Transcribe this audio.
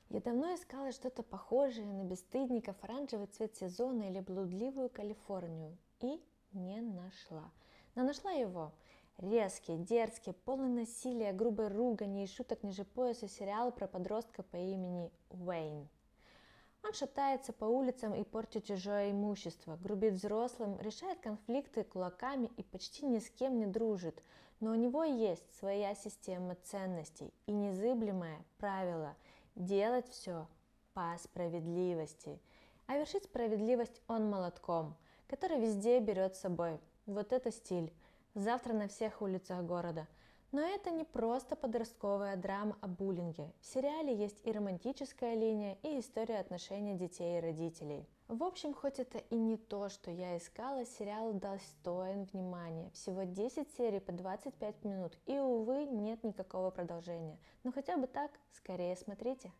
Я давно искала что-то похожее на «Бесстыдников», «Оранжевый цвет сезона» или «Блудливую Калифорнию» и не нашла. Но нашла его. Резкий, дерзкий, полный насилия, грубой ругани и шуток ниже пояса сериал про подростка по имени Уэйн. Он шатается по улицам и портит чужое имущество, грубит взрослым, решает конфликты кулаками и почти ни с кем не дружит. Но у него есть своя система ценностей и незыблемое правило делать все по справедливости. А вершить справедливость он молотком, который везде берет с собой. Вот это стиль. Завтра на всех улицах города. Но это не просто подростковая драма о буллинге. В сериале есть и романтическая линия, и история отношений детей и родителей. В общем, хоть это и не то, что я искала, сериал достоин внимания. Всего 10 серий по 25 минут, и, увы, нет никакого продолжения. Но хотя бы так, скорее смотрите.